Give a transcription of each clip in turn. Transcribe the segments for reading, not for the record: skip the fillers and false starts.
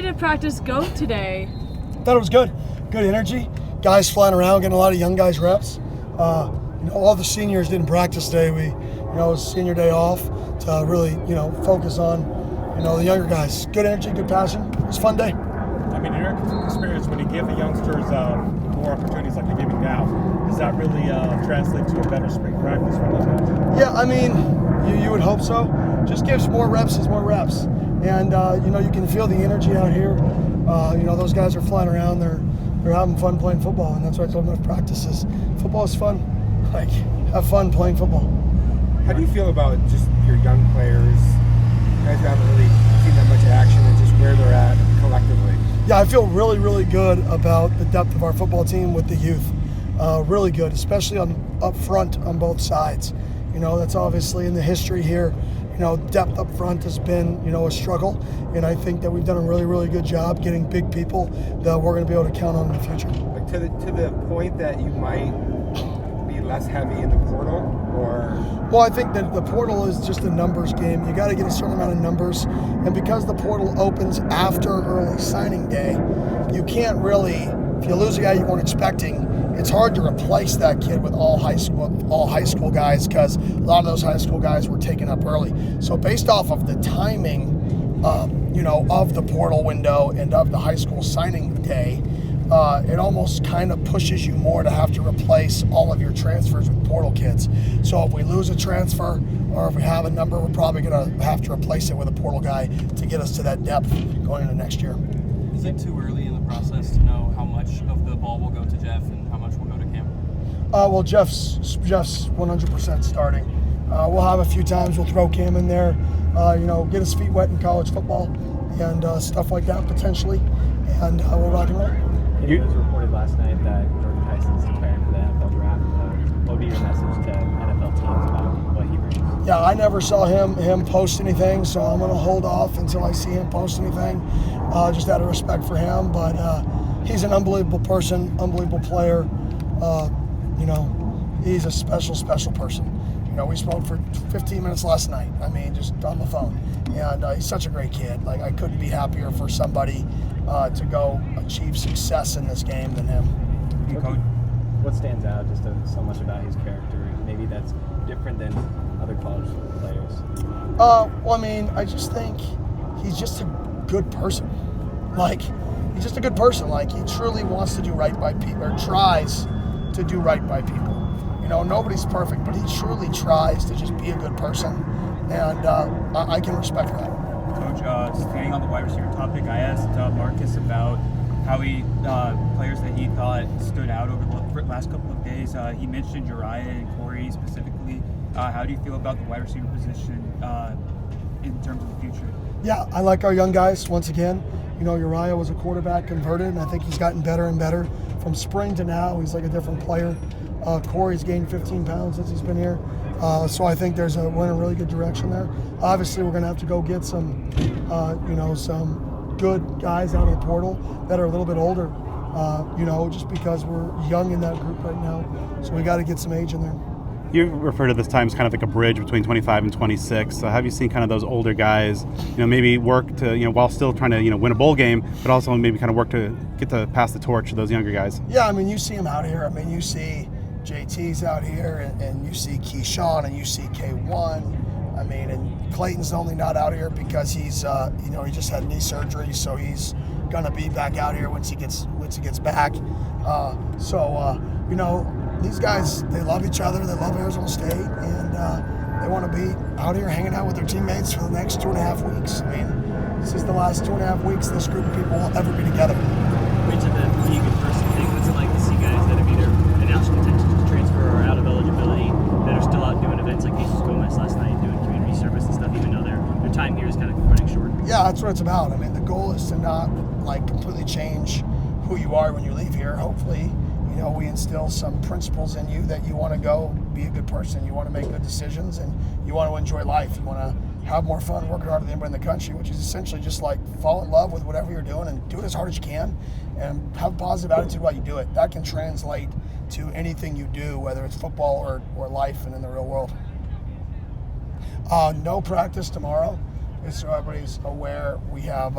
did practice go today? Thought it was good. Good energy. Guys flying around, getting a lot of young guys reps. All the seniors didn't practice today. It was senior day off to really, focus on, the younger guys. Good energy, good passion. It was a fun day. I mean, in your experience, when you give the youngsters more opportunities like you're giving now, does that really translate to a better spring practice for those guys? Yeah, I mean, you would hope so. Just gives more reps is more reps. And, you can feel the energy out here. Those guys are flying around. They're having fun playing football, and that's why I told them at practices. Football is fun. Have fun playing football. How do you feel about just your young players? You guys haven't really seen that much action and just where they're at collectively. Yeah, I feel really, really good about the depth of our football team with the youth. Really good, especially up front on both sides. That's obviously in the history here. Depth up front has been, a struggle, and I think that we've done a really, really good job getting big people that we're going to be able to count on in the future. Like to the point that you might be less heavy in the portal, or? Well, I think that the portal is just a numbers game. You got to get a certain amount of numbers, and because the portal opens after early signing day, you can't really, if you lose a guy you weren't expecting, it's hard to replace that kid with all high school guys because a lot of those high school guys were taken up early. So based off of the timing, of the portal window and of the high school signing day, it almost kind of pushes you more to have to replace all of your transfers with portal kids. So if we lose a transfer or if we have a number, we're probably going to have to replace it with a portal guy to get us to that depth going into next year. Is it too early in the process to know how much of the ball will go to Jeff and how much will go to Cam? Well, Jeff's 100% starting. We'll have a few times we'll throw Cam in there, get his feet wet in college football and stuff like that potentially, and we'll rock and roll. It was reported last night that Jordan Tyson's preparing for the NFL draft. What would be your message to NFL teams about what he brings? Yeah, I never saw him post anything, so I'm going to hold off until I see him post anything, just out of respect for him. But he's an unbelievable person, unbelievable player. He's a special, special person. We spoke for 15 minutes last night. Just on the phone. And he's such a great kid. I couldn't be happier for somebody to go achieve success in this game than him. What stands out just so much about his character? Maybe that's different than other college players. I just think he's just a good person. He's just a good person. He truly wants to do right by people, or tries to do right by people. Nobody's perfect, but he truly tries to just be a good person, and I can respect that. Coach, staying on the wide receiver topic, I asked Marcus about how players that he thought stood out over the last couple of days. He mentioned Uriah and Corey specifically. How do you feel about the wide receiver position in terms of the future? Yeah, I like our young guys once again. Uriah was a quarterback converted, and I think he's gotten better and better from spring to now. He's like a different player. Corey's gained 15 pounds since he's been here. So I think we're in a really good direction there. Obviously, we're going to have to go get some good guys out of the portal that are a little bit older, just because we're young in that group right now. So we got to get some age in there. You refer to this time as kind of like a bridge between 25 and 26. So have you seen kind of those older guys, maybe work to, while still trying to, win a bowl game, but also maybe kind of work to get to pass the torch to those younger guys? Yeah, you see them out here. You see JT's out here, and you see Keyshawn, and you see K1. And Clayton's only not out here because he's, he just had knee surgery, so he's gonna be back out here once he gets back. These guys, they love each other, they love Arizona State, and they want to be out here hanging out with their teammates for the next 2.5 weeks. This is the last 2.5 weeks this group of people will ever be together. Mentioned the being a good person thing. What's it like to see guys that have either announced intentions to transfer or out of eligibility that are still out doing events like Jesus Gomez last night, doing community service and stuff, even though their time here is kind of running short? Yeah, that's what it's about. The goal is to not completely change who you are when you leave here. Hopefully, we instill some principles in you that you want to go be a good person, you want to make good decisions, and you want to enjoy life. You want to have more fun, working harder than anybody in the country, which is essentially just fall in love with whatever you're doing and do it as hard as you can and have a positive attitude while you do it. That can translate to anything you do, whether it's football or life and in the real world. No practice tomorrow. So everybody's aware, we have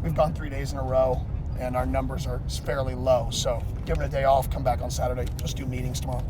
we've gone 3 days in a row, and our numbers are fairly low. So give them a day off, come back on Saturday, just do meetings tomorrow.